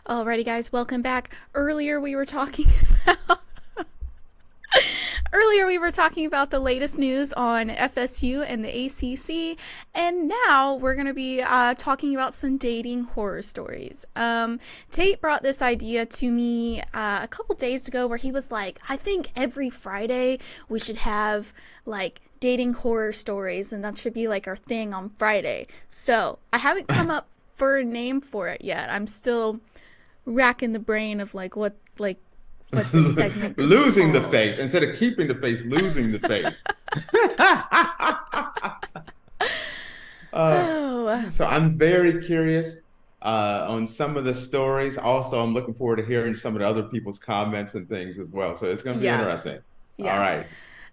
Alrighty, guys, welcome back. Earlier we were talking about the latest news on FSU and the ACC, and now we're going to be talking about some dating horror stories. Tate brought this idea to me a couple days ago where he was like, I think every Friday we should have like dating horror stories, and that should be like our thing on Friday. So I haven't come up for a name for it yet. I'm still racking the brain of what this segment could Losing be the faith instead of keeping the faith, losing the faith. Oh, So I'm very curious on some of the stories. Also, I'm looking forward to hearing some of the other people's comments and things as well. So it's going to be yeah, interesting. All yeah. right.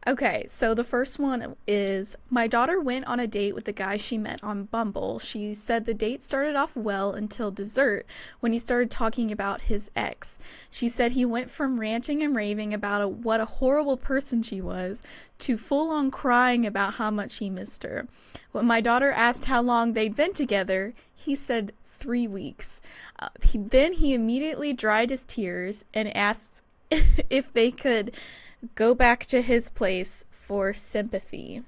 Okay, so the first one is my daughter went on a date with the guy she met on Bumble. She said the date started off well until dessert when he started talking about his ex. She said he went from ranting and raving about what a horrible person she was to full on crying about how much he missed her. When my daughter asked how long they'd been together, he said 3 weeks. Then he immediately dried his tears and asked if they could go back to his place for sympathy.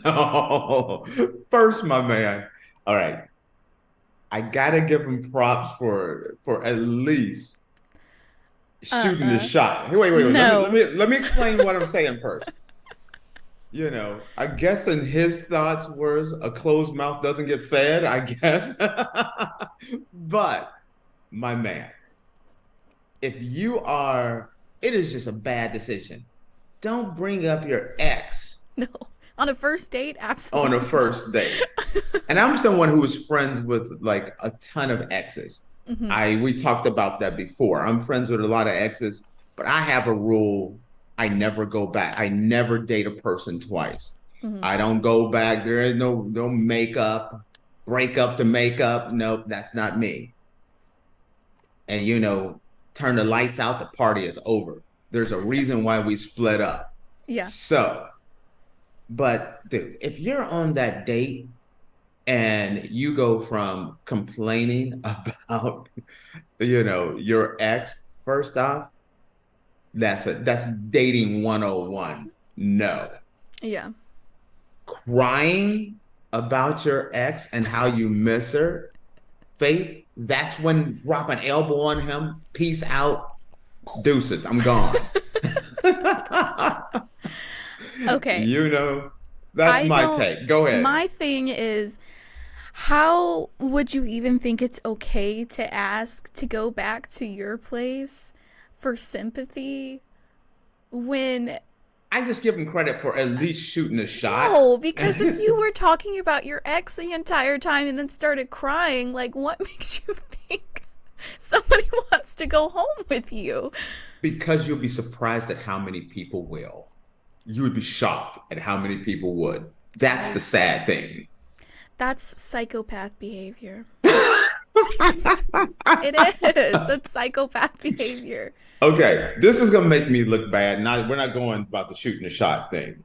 No. First, my man. All right. I gotta give him props for at least shooting the Uh-uh. shot. Hey, wait. Let me let No. me let me explain what I'm saying first. I guess in his thoughts was a closed mouth doesn't get fed, I guess. But my man, if you are, it is just a bad decision. Don't bring up your ex No. On a first date? on a Absolutely not. first date. And I'm someone who is friends with like a ton of exes. Mm-hmm. We talked about that before. I'm friends with a lot of exes, but I have a rule. I never go back. I never date a person twice. Mm-hmm. I don't go back. There is no makeup, break up to make up. Nope, that's not me. And turn the lights out, the party is over. There's a reason why we split up. Yeah. So, but dude, if you're on that date and you go from complaining about, your ex, first off, that's dating 101. No. Yeah. Crying about your ex and how you miss her, Faith, that's when drop an elbow on him. Peace out. Deuces. I'm gone. Okay. That's I my don't. take. Go ahead. My thing is, how would you even think it's okay to ask to go back to your place for sympathy when I just give him credit for at least shooting a shot. no, because if you were talking about your ex the entire time and then started crying, like what makes you think somebody wants to go home with you? Because you'll be surprised at how many people will. You would be shocked at how many people would. That's the sad thing. That's psychopath behavior. It is. That's psychopath behavior. Okay, this is gonna make me look bad. We're not going about the shooting the shot thing,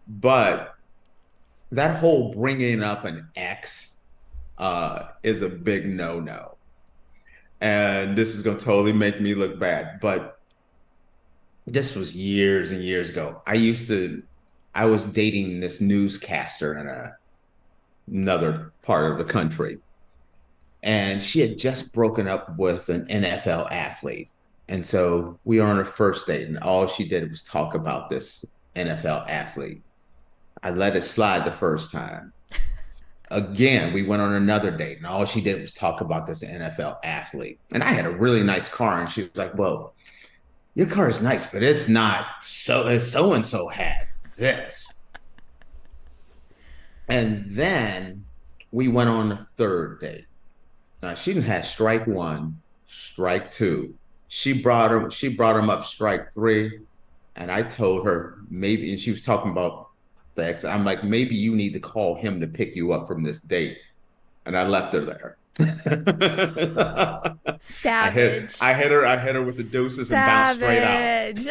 but that whole bringing up an ex is a big no-no, and this is gonna totally make me look bad. But this was years and years ago. I was dating this newscaster in another part of the country, and she had just broken up with an NFL athlete. And so we were on a first date, and all she did was talk about this NFL athlete. I let it slide the first time. Again, we went on another date, and all she did was talk about this NFL athlete. And I had a really nice car, and she was like, "Well, your car is nice, but it's not so and so had this." And then we went on the third date. Now she didn't have strike one, strike two. She brought him up strike three. And I told her maybe, and she was talking about the ex. I'm like, maybe you need to call him to pick you up from this date. And I left her there. Savage. I hit her with the deuces and bounced straight out. Savage.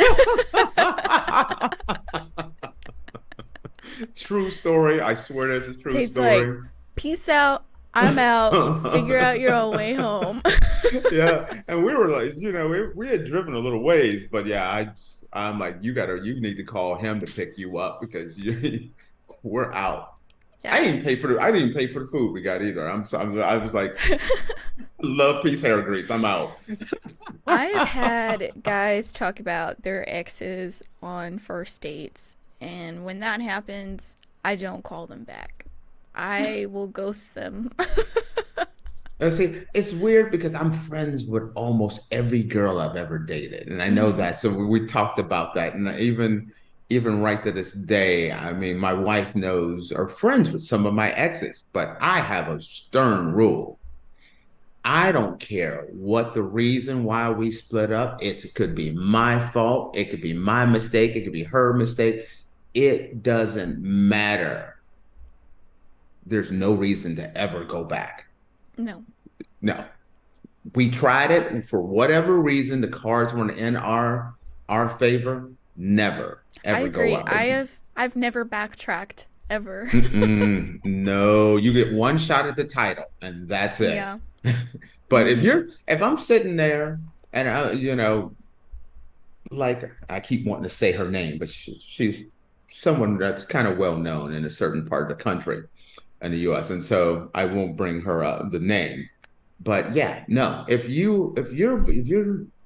True story. I swear that's a true Tastes like, story. peace out. I'm out. Figure out your own way home. Yeah, and we were like, we had driven a little ways, but yeah, I'm like, you need to call him to pick you up because we're out. Yes. I didn't pay for the food we got either. I was like, love peace hair grease. I'm out. I've had guys talk about their exes on first dates, and when that happens, I don't call them back. I will ghost them. And see, it's weird because I'm friends with almost every girl I've ever dated, and I know Hmm. that. So we talked about that, and even right to this day, I mean, my wife knows or friends with some of my exes, but I have a stern rule. I don't care what the reason why we split up. It could be my fault. It could be my mistake. It could be her mistake. It doesn't matter. There's no reason to ever go back. No, No, we tried it for whatever reason. The cards weren't in our favor. Never I ever go agree. up. I've never backtracked ever. No, you get one shot at the title, and that's it. Yeah. But Hmm. if I'm sitting there and like I keep wanting to say her name, but she's someone that's kind of well known in a certain part of the country in the U.S., and so I won't bring her up the name. But yeah, no, if you're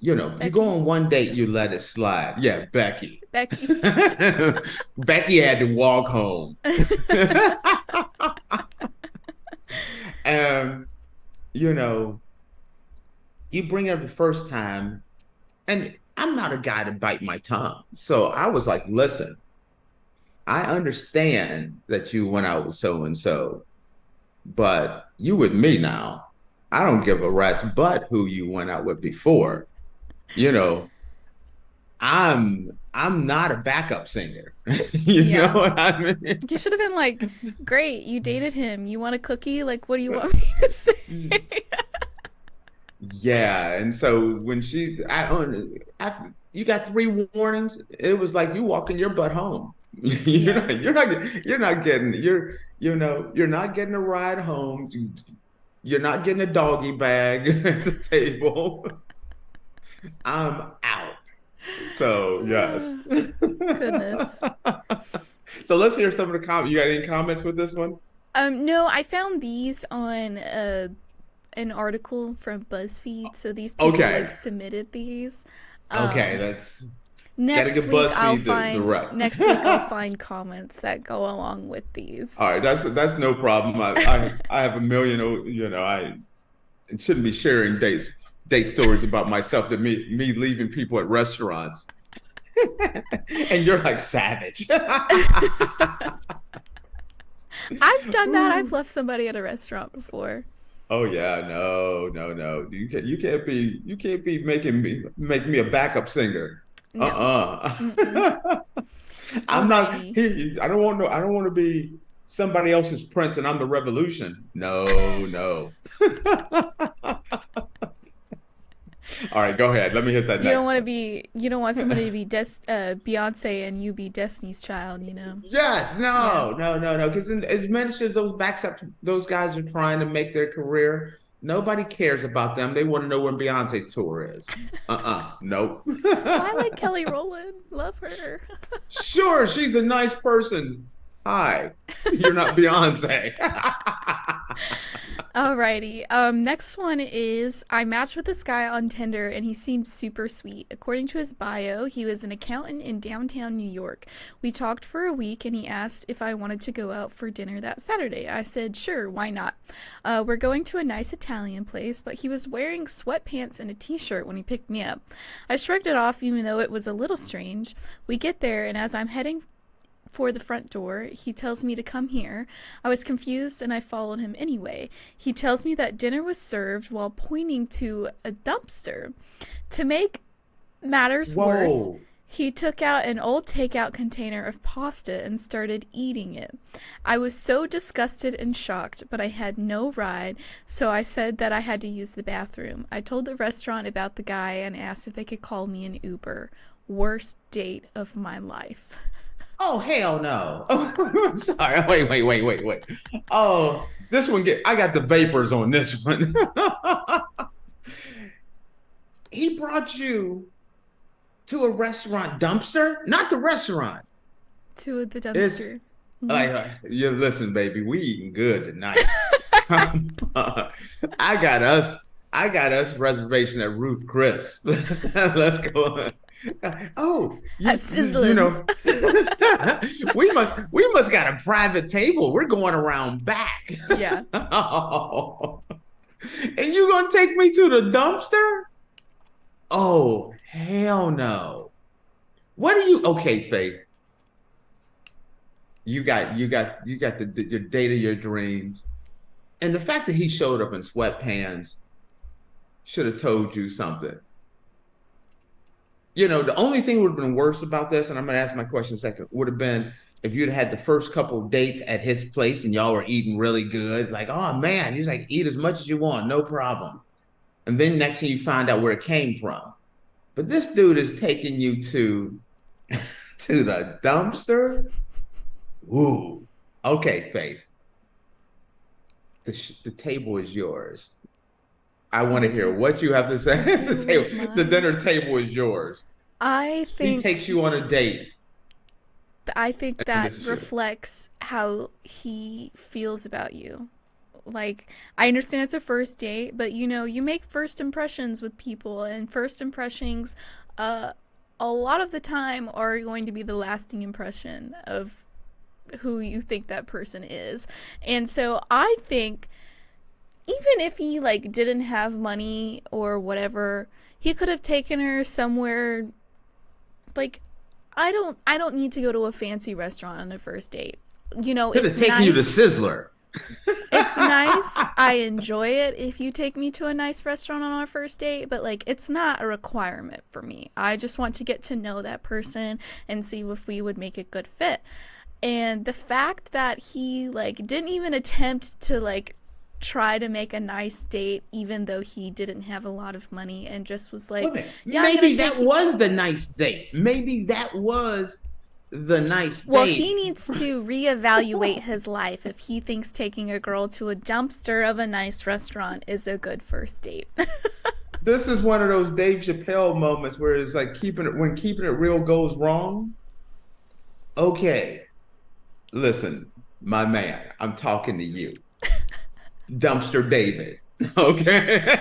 you go Becky. on one date, you let it slide. Yeah, Becky. Becky. Becky had to walk home. And you know, you bring her the first time, and I'm not a guy to bite my tongue. So I was like, listen, I understand that you went out with so and so, but you with me now. I don't give a rat's butt who you went out with before. You know, I'm not a backup singer. You know Yeah. what I mean? You should have been like, great, you dated him. You want a cookie? Like, what do you want me to say? Yeah, and so when you got three warnings, it was like you walking your butt home. Yeah. You're not getting you're not getting a ride home. You're not getting a doggy bag at the table. I'm out. So yes. Goodness. So let's hear some of the comments. You got any comments with this one? No, I found these on an article from BuzzFeed. So these people like Okay. submitted these. Okay, Um, that's gotta give BuzzFeed the rep. Next week I'll find comments that go along with these. All right, that's no problem. I have a million. I shouldn't be sharing date stories about myself that me leaving people at restaurants, and you're like savage. I've done that. I've left somebody at a restaurant before. Oh yeah, no, no, no. You can't be make me a backup singer. No. Mm-mm. I'm not Alrighty. I don't want to be somebody else's prince and I'm the revolution. No, no. All right, go ahead. Let me hit that You don't next want to one. be. You don't want somebody to be Beyonce and you be Destiny's Child. You know. Yes, Yeah. no, no, no, no. Because as many as those guys are trying to make their career, nobody cares about them. They want to know when Beyonce's tour is. Nope. Oh, I like Kelly Rowland. Love her. Sure, she's a nice person. Hi, you're not Beyonce. Alrighty. Next one is I matched with this guy on Tinder and he seemed super sweet. According to his bio, he was an accountant in downtown New York. We talked for a week and he asked if I wanted to go out for dinner that Saturday. I said, sure, why not? We're going to a nice Italian place, but he was wearing sweatpants and a t shirt when he picked me up. I shrugged it off, even though it was a little strange. We get there, and as I'm heading for the front door, he tells me to come here. I was confused and I followed him anyway. He tells me that dinner was served while pointing to a dumpster. To make matters worse, Whoa. he took out an old takeout container of pasta and started eating it. I was so disgusted and shocked, but I had no ride, so I said that I had to use the bathroom. I told the restaurant about the guy and asked if they could call me an Uber. Worst date of my life. Oh, hell no. Oh, sorry. Wait. Oh, this one I got the vapors on this one. brought you to a restaurant dumpster, not the restaurant. To the It's dumpster. you listen, baby, we eating good tonight. I got us. I got us reservation at Ruth Chris. Let's go. Oh, At you Sizzlin's. know, we must got a private table. We're going around back. Yeah. Oh, and you gonna take me to the dumpster? Oh, hell no. What are you? Okay, Faith. You got your date of your dreams, and the fact that he showed up in sweatpants should have told you something. You know, the only thing would have been worse about this, and I'm going to ask my question in a second, would have been if you'd had the first couple of dates at his place and y'all were eating really good. Like, oh man, he's like, eat as much as you want, no problem. And then next thing you find out where it came from. But this dude is taking you to to the dumpster. Ooh, okay, Faith. The table is yours. I want to hear what you have to say. The dinner table is yours. I think he takes you on a date. I think that reflects how he feels about you. Like, I understand it's a first date, but you know, you make first impressions with people, and first impressions, a lot of the time are going to be the lasting impression of who you think that person is. And so I think even if he like didn't have money or whatever, he could have taken her somewhere. Like, I don't need to go to a fancy restaurant on a first date. You know, could have taken you to Sizzler. It's nice. I enjoy it if you take me to a nice restaurant on our first date, but like, it's not a requirement for me. I just want to get to know that person and see if we would make a good fit. And the fact that he like didn't even attempt to like try to make a nice date, even though he didn't have a lot of money, and just was like, yeah, maybe that was the nice date. Maybe that was the nice date. Well, he needs to reevaluate his life if he thinks taking a girl to a dumpster of a nice restaurant is a good first date. This is one of those Dave Chappelle moments where it's like when keeping it real goes wrong. Okay, listen, my man, I'm talking to you. Dumpster David. Okay.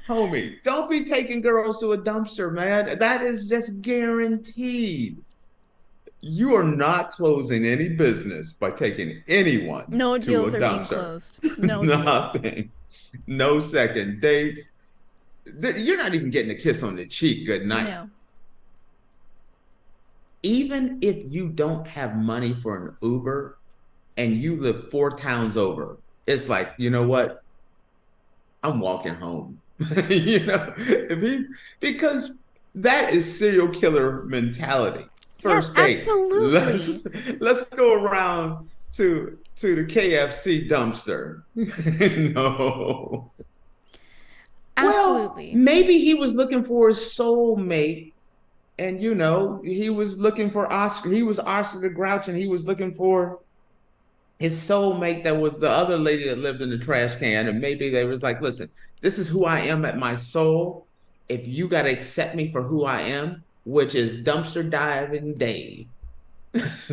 Homie, don't be taking girls to a dumpster, man. That is just guaranteed. You are not closing any business by taking anyone no to deals a are dumpster. Being closed. No Nothing. Deals. No second dates. You're not even getting a kiss on the cheek. Good night. No. Even if you don't have money for an Uber and you live 4 towns over, it's like, you know what? I'm walking home. You know, because that is serial killer mentality. First date. Absolutely. Let's go around to the KFC dumpster. No. Absolutely. Well, maybe he was looking for his soulmate, and you know, he was looking for Oscar. He was Oscar the Grouch, and he was looking for his soulmate that was the other lady that lived in the trash can. And maybe they was like, listen, this is who I am at my soul. If you got to accept me for who I am, which is dumpster diving Dave.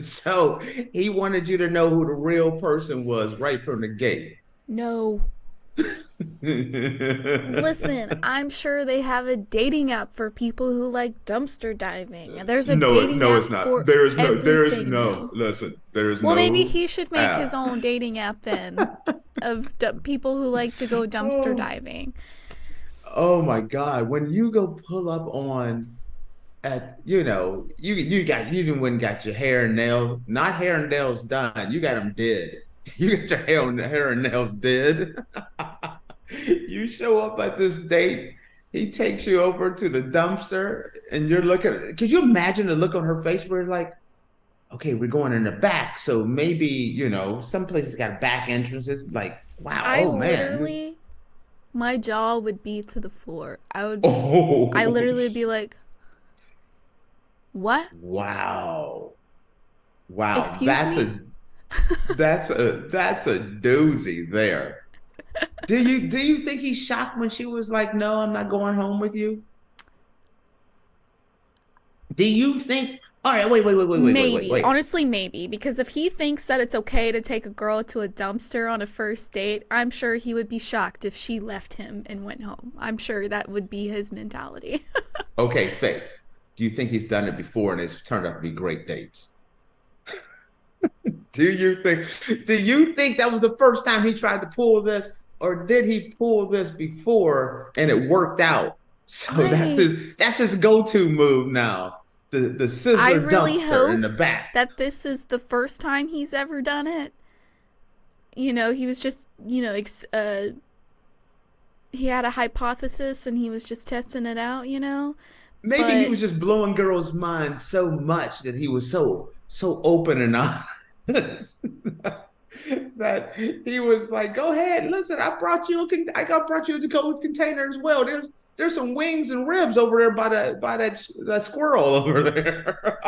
So he wanted you to know who the real person was right from the gate. No. Listen, I'm sure they have a dating app for people who like dumpster diving. There's a dating app it's not. for There is everything no. now. Listen, there is Well, no. maybe he should make his own dating app then of people who like to go dumpster diving. Oh my God! When you go pull up on, at you know, you even went and got your hair and nails, not hair and nails done. You got them did. You got your hair and nails did. You show up at this date, he takes you over to the dumpster, and you're looking. Could you imagine the look on her face where like, okay, we're going in the back, so maybe, you know, some places got back entrances. Like, wow, Literally, my jaw would be to the floor. I literally would be like, what? Wow. Excuse me? That's a doozy there. Do you think he's shocked when she was like, "No, I'm not going home with you"? Do you think? All right, Maybe. wait. Honestly, maybe. Because if he thinks that it's okay to take a girl to a dumpster on a first date, I'm sure he would be shocked if she left him and went home. I'm sure that would be his mentality. Okay, Faith. Do you think he's done it before and it's turned out to be great dates? Do you think? Do you think that was the first time he tried to pull this, or did he pull this before and it worked out? So I that's his go-to move now. The I scissor really dumpster in hope the back. that this is the first time he's ever done it. He was just, he had a hypothesis and he was just testing it out. Maybe he But was just blowing girls' minds so much that he was so open and honest that he was like, "Go ahead, listen. I got brought you a cold container as well. There's some wings and ribs over there by that squirrel over there."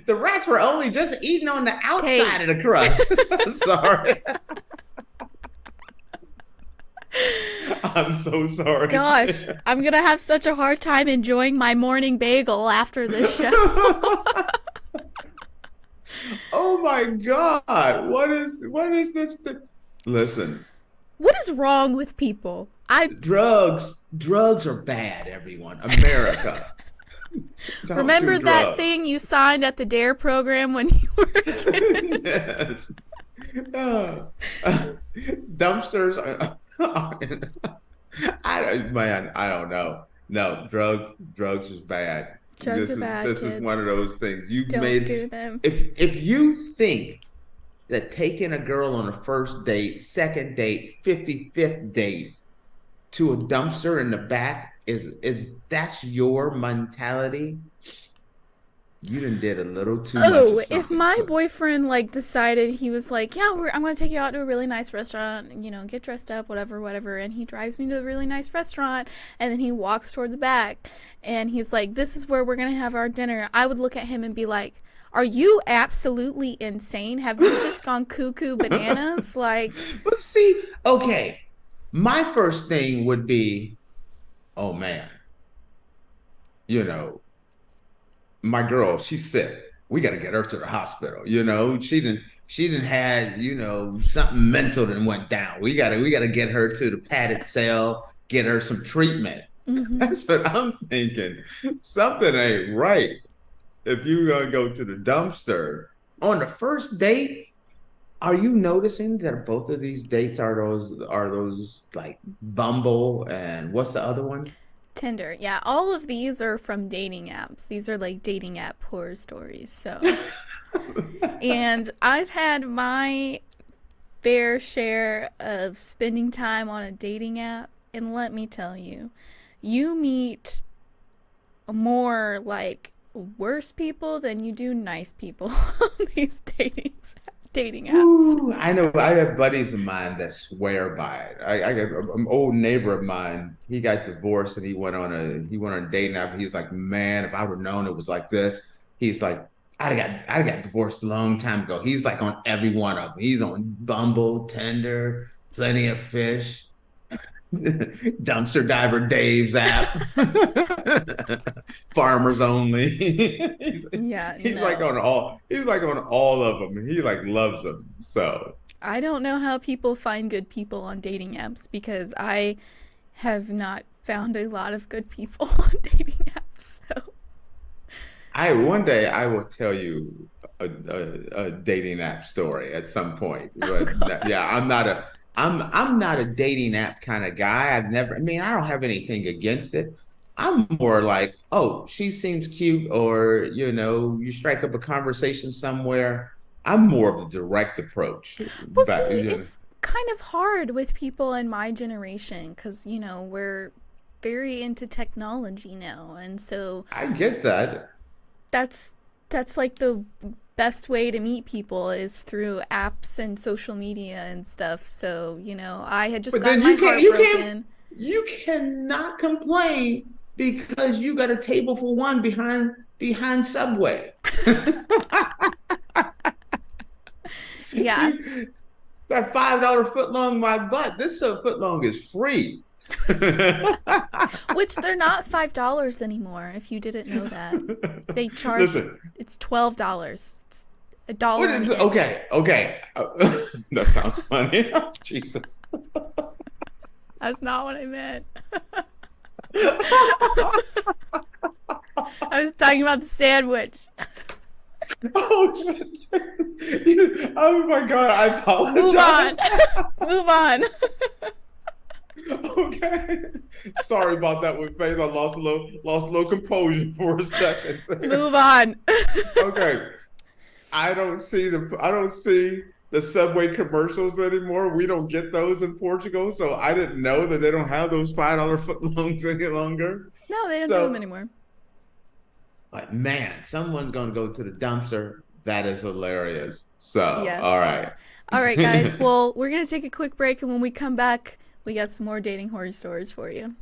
The rats were only just eating on the Tate, outside of the crust. Sorry. I'm so sorry. gosh, I'm gonna have such a hard time enjoying my morning bagel after this show. Oh my God. What is this? Listen, What is wrong with people? I drugs are bad, everyone. America. Don't do remember that drugs. thing you signed at the DARE program when you were a kid. Yes. Uh, dumpsters I don't know. No, drugs is bad. Drugs are bad, This is one of kids. those things. You've Don't made do them. if you think that taking a girl on a first date, second date, 55th date to a dumpster in the back is that's your mentality, you done did a little too much of Oh, if something. my boyfriend decided he was like, yeah, I'm gonna take you out to a really nice restaurant, get dressed up, whatever, whatever, and he drives me to a really nice restaurant, and then he walks toward the back, and he's like, this is where we're gonna have our dinner. I would look at him and be like, are you absolutely insane? Have you just gone cuckoo bananas? Like, But see, okay, my first thing would be, oh man, you know, my girl, she's sick. We got to get her to the hospital. She didn't had, something mental that went down. We gotta get her to the padded cell, get her some treatment. mm-hmm. That's what I'm thinking. Something ain't right if you're gonna go to the dumpster on the first date. Are you noticing that both of these dates are those like Bumble and what's the other one? Tinder. Yeah, all of these are from dating apps. These are like dating app horror stories. So, and I've had my fair share of spending time on a dating app, and let me tell you, you meet more worse people than you do nice people on these dating apps. Ooh, I know. I have buddies of mine that swear by it. I got an old neighbor of mine. He got divorced and he went on a dating app. He's like, man, if I would have known it was like this. He's like, I got divorced a long time ago. He's like on every one of them. He's on Bumble, Tinder, Plenty of Fish, Dumpster Diver Dave's app, Farmers Only. he's, Yeah, he's like no. on all. He's like on all of them. And he like loves them. So I don't know how people find good people on dating apps because I have not found a lot of good people on dating apps. So, I one day I will tell you a dating app story at some point. oh But yeah, gosh. I'm not a dating app kind of guy. I mean, I don't have anything against it. I'm more like, oh, she seems cute, or you strike up a conversation somewhere. I'm more of the direct approach. Well, But see, it's kind of hard with people in my generation because, we're very into technology now. And so I get that. that's that's like the best way to meet people is through apps and social media and stuff. So, I had just But gotten then my you can't heart you can't broken. you cannot complain because you got a table for one behind Subway. Yeah. You That $5 footlong my butt. This footlong is free. Which they're not $5 anymore, if you didn't know that. They charge, Listen, it's $12. It's a dollar what an is inch. okay? Okay, that sounds funny. Jesus. That's not what I meant. I was talking about the sandwich. Oh, oh my God! I Move on. apologize. Move on. Okay, sorry about that with Faith. I lost a little composure for a second. Move on. Okay, I don't see the Subway commercials anymore. We don't get those in Portugal, so I didn't know that they don't have those $5 footlongs any longer. No, they don't do them So, anymore. but man, someone's gonna go to the dumpster. That is hilarious. So, Yeah. all right. All right, guys. Well, we're going to take a quick break, and when we come back, we got some more dating horror stories for you.